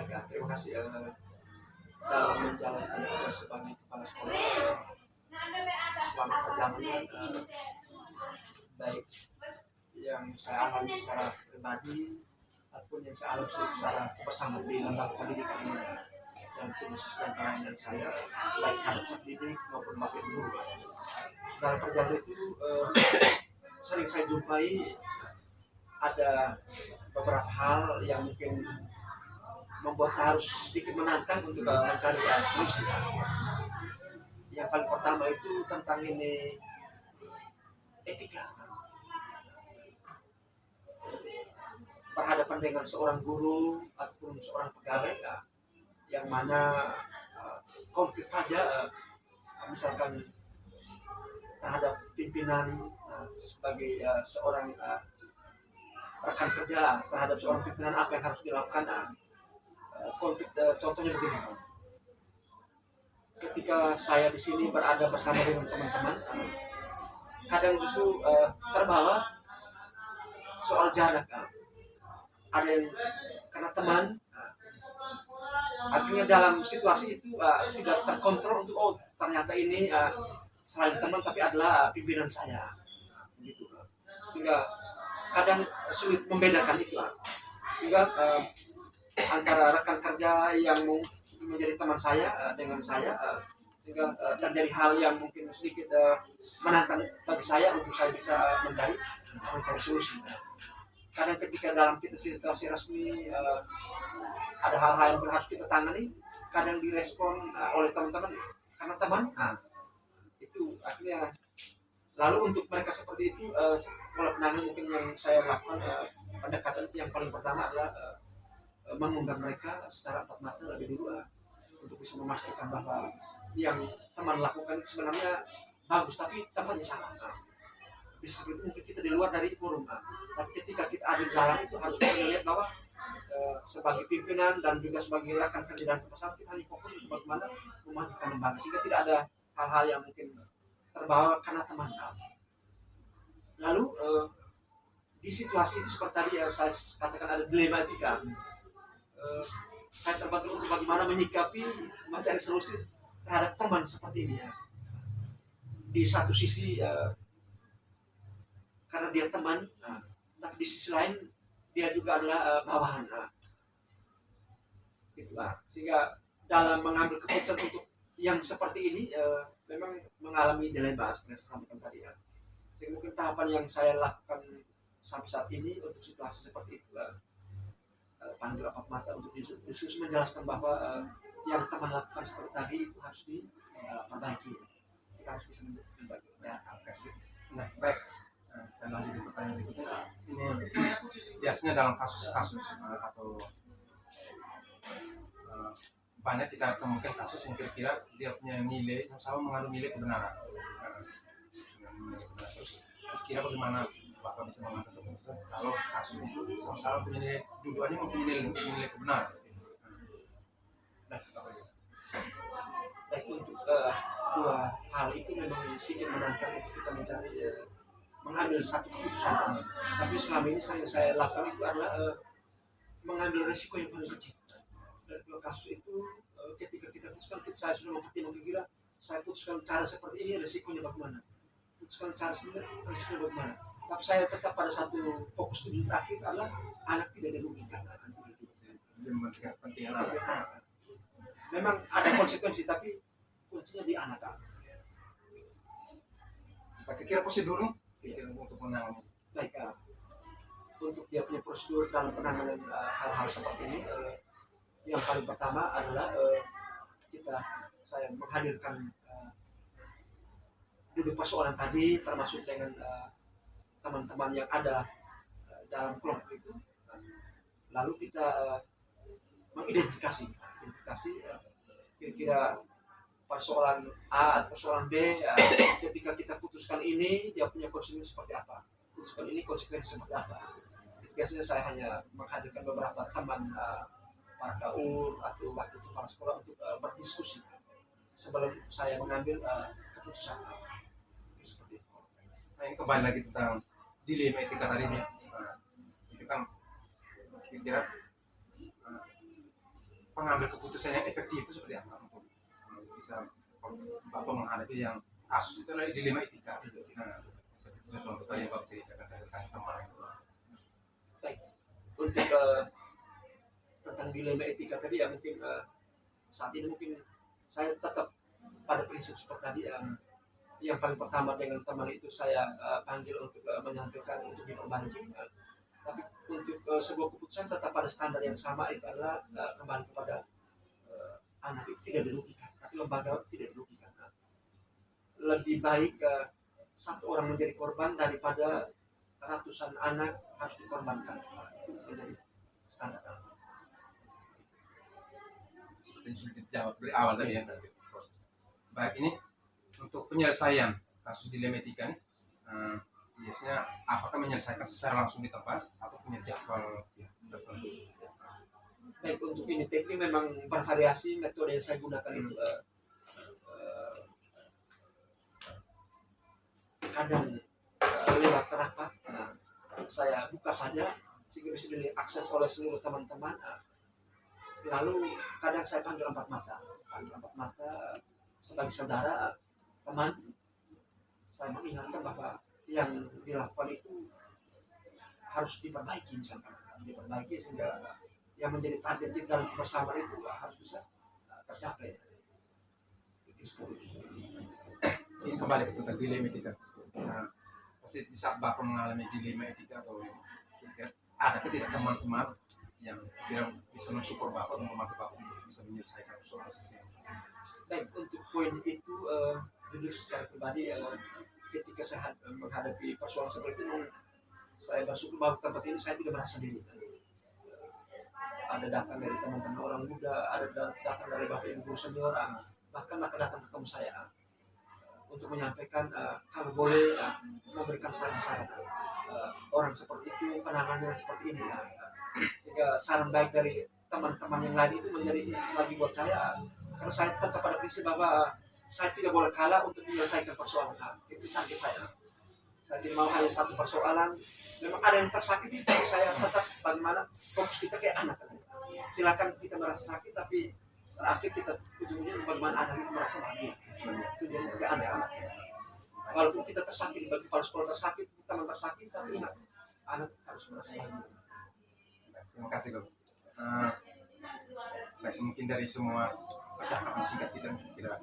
Ya, terima kasih dalam menjalankan tugas sebagai kepala sekolah selama perjalanan baik yang saya alami secara pribadi ataupun yang saya alami secara bersama di lembaga pendidikan ini dan tugas dan pelayanan saya baik terhadap sang didik maupun bapak ibu guru. Dalam perjalanan itu sering saya jumpai ada beberapa hal yang mungkin membuat saya harus sedikit menantang untuk mencari solusi. Yang paling pertama itu tentang ini etika. Berhadapan dengan seorang guru ataupun seorang pegawai yang mana konflik saja misalkan terhadap pimpinan sebagai seorang rekan kerja terhadap seorang pimpinan apa yang harus dilakukan konflik contohnya begini. Ketika saya di sini berada bersama dengan teman-teman kadang justru terbawa soal jarak. Ada yang karena teman akhirnya dalam situasi itu tidak terkontrol untuk ternyata ini selain teman tapi adalah pimpinan saya gitu. Sehingga kadang sulit membedakan itu sehingga antara rekan kerja yang menjadi teman saya dengan saya sehingga terjadi hal yang mungkin sedikit menantang bagi saya untuk saya bisa mencari solusi. Kadang ketika dalam kita situasi resmi ada hal-hal yang harus kita tangani, kadang direspon oleh teman-teman karena teman itu akhirnya lalu untuk mereka seperti itu oleh penanganan mungkin yang saya lakukan pendekatan yang paling pertama adalah mengundang mereka secara empat mata lebih dulu untuk bisa memastikan bahwa yang teman lakukan itu sebenarnya bagus tapi tempatnya salah. Bisa seperti itu mungkin kita di luar dari forum tapi ketika kita ada di dalam itu harus kita melihat bahwa sebagai pimpinan dan juga sebagai rekan kerja dan perusahaan kita hanya fokus untuk bagaimana memajukan lembaga sehingga tidak ada hal-hal yang mungkin terbawa karena teman. Lalu di situasi itu seperti tadi saya katakan ada dilema etika. Saya terbantu untuk bagaimana menyikapi mencari solusi terhadap teman seperti ini di satu sisi karena dia teman tapi di sisi lain dia juga adalah bawahan gitu sehingga dalam mengambil keputusan untuk yang seperti ini memang mengalami dilema seperti saya sampaikan tadi sehingga mungkin tahapan yang saya lakukan sampai saat ini untuk situasi seperti itu panggil empat mata untuk diskusi menjelaskan bahwa yang teman lakukan seperti tadi itu harus diperbaiki. Kita harus bisa membagi. Nah, baik. Saya lanjut ke pertanyaan berikutnya. Ini biasanya dalam kasus-kasus atau banyak kita temukan kasus yang kira-kira dia punya nilai yang sama mengandung nilai kebenaran. Terus kira bagaimana Bapak bisa mengambil keputusan kalau kasus itu sama-sama punya nilai, dua-duanya mempunyai nilai kebenaran. Baik untuk dua hal itu memang sedikit menantang untuk kita mencari mengambil satu keputusan. Tapi selama ini saya lakukan itu adalah mengambil risiko yang paling kecil. Dan dua kasus itu ketika kita putuskan saya sudah mempertimbangkan kira saya putuskan cara seperti ini risikonya bagaimana. Putuskan cara seperti ini risikonya bagaimana. Tapi saya tetap pada satu fokus tujuan terakhir adalah anak tidak dirugikan. Mementingkan kepentingan anak. Memang ada konsekuensi tapi kuncinya di anak. Kira-kira prosedurnya untuk menangani. Baik, untuk dia punya prosedur dalam penanganan hal-hal seperti ini, yang paling pertama adalah saya menghadirkan duduk persoalan tadi termasuk dengan teman-teman yang ada dalam kelompok itu, lalu kita mengidentifikasi kira-kira persoalan A atau persoalan B ketika kita putuskan ini dia punya konsekuensi seperti apa, putuskan ini konsekuensi seperti apa. Biasanya saya hanya menghadirkan beberapa teman para KUR atau wakil kepala sekolah untuk berdiskusi sebelum saya mengambil keputusan seperti itu. Nah, ini kembali lagi tentang dilema etika tadi nih. Itu kan kira-kira pengambil keputusan yang efektif itu seperti apa untuk bisa Bapak menghadapi yang kasus itu adalah dilema etika. Nah, seperti sesuatu yang Bapak ceritakan tentang teman itu. Baik, untuk tentang dilema etika tadi ya mungkin saat ini mungkin saya tetap pada prinsip seperti tadi yang paling pertama dengan teman itu saya panggil untuk menyampaikan untuk diperbaiki. Tapi untuk sebuah keputusan tetap pada standar yang sama itu adalah kembali kepada anak itu tidak dirugikan, tapi lembaga tidak dirugikan. Lebih baik satu orang menjadi korban daripada ratusan anak harus dikorbankan. Itu menjadi standar. Seperti yang sudah dijawab dari awal tadi ya nanti proses. Baik, ini untuk penyelesaian kasus dilema etika nih, biasanya apakah menyelesaikan secara langsung di tempat atau punya jadwal tertentu? Baik, untuk ini teknik memang bervariasi. Metode yang saya gunakan itu kadang lewat rapat saya buka saja sehingga bisa diakses oleh seluruh teman-teman. Lalu kadang saya panggil empat mata sebagai saudara, teman. Saya mengingatkan bahwa yang dilakukan itu harus diperbaiki, misalkan harus diperbaiki sehingga yang menjadi target dalam kebersamaan itu harus bisa tercapai. Ini kembali ke tentang dilema etika. Nah, pasti di saat Bapak mengalami dilema etika atau ada tidak teman-teman yang kira bisa mensupport Bapak, membantu Bapak untuk bisa menyelesaikan persoalan seperti ini? Baik, untuk poin itu jujur secara pribadi ketika saya menghadapi persoalan seperti itu, saya bersyukur bahwa tempat ini saya tidak merasa sendiri. Ada datang dari teman-teman orang muda, ada datang dari bapak ibu senior, bahkan mereka datang ketemu saya untuk menyampaikan kalau boleh memberikan saran-saran orang seperti itu, penanganannya seperti ini. Sehingga saran baik dari teman-teman yang lain itu menjadi lagi buat saya, karena saya tetap pada prinsip bahwa saya tidak boleh kalah untuk menyelesaikan persoalan. Itu target saya. Saya tidak mau hanya satu persoalan. Memang ada yang tersakiti, tapi saya tetap bagaimana fokus kita kayak anak. Silakan kita merasa sakit, tapi terakhir kita ujungnya bagaimana anak itu merasa bahagia. Tujuannya kayak anak-anak. Walaupun kita tersakiti, bagi kepala sekolah tersakit, teman tersakit, tapi ingat anak harus merasa bahagia. Terima kasih, Dok. Mungkin dari semua percakapan singkat kita kira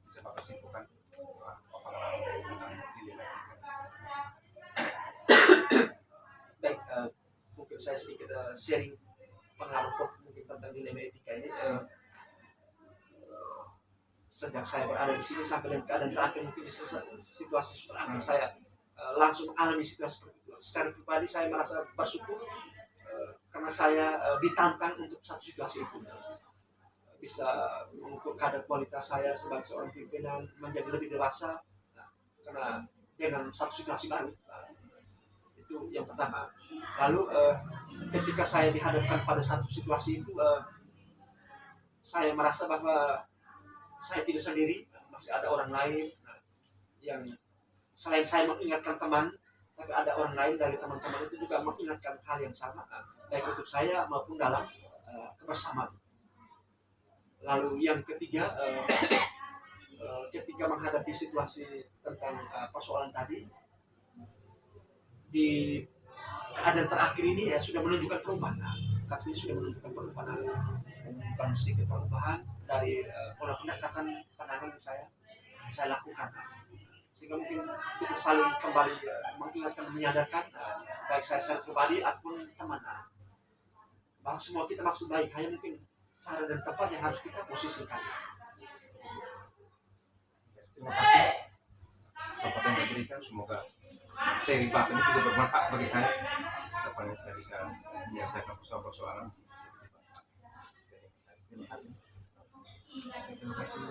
bisa Bapak simpulkan tentang dilema etika. Baik, mungkin saya sedikit sharing pengalaman mungkin tentang dilema etika ini. Sejak saya berada di sini sampai dengan keadaan terakhir, mungkin di situasi terakhir saya langsung alami situasi seperti itu. Secara pribadi saya merasa bersyukur karena saya ditantang untuk satu situasi itu. Bisa mengukur kadar kualitas saya sebagai seorang pimpinan menjadi lebih dewasa karena dengan satu situasi baru. Itu yang pertama. Lalu ketika saya dihadapkan pada satu situasi itu, saya merasa bahwa saya tidak sendiri, masih ada orang lain yang selain saya mengingatkan teman, tapi ada orang lain dari teman-teman itu juga mengingatkan hal yang sama, baik untuk saya maupun dalam kebersamaan. Lalu yang ketiga, ketika menghadapi situasi tentang persoalan tadi, di keadaan terakhir ini ya sudah menunjukkan perubahan. Kami sudah menunjukkan perubahan, bukan sedikit perubahan dari pola pendekatan penanganan saya lakukan. Sehingga mungkin kita saling kembali mengingatkan dan menyadarkan, baik saya secara pribadi ataupun teman, bahwa semua kita maksud baik, hanya mungkin cara dan tempat yang harus kita posisikan. Terima kasih kesempatan yang diberikan. Semoga seri Bapak ini juga bermanfaat bagi saya. Depannya saya bisa menyelesaikan persoalan seperti Pak. Terima kasih. Terima kasih.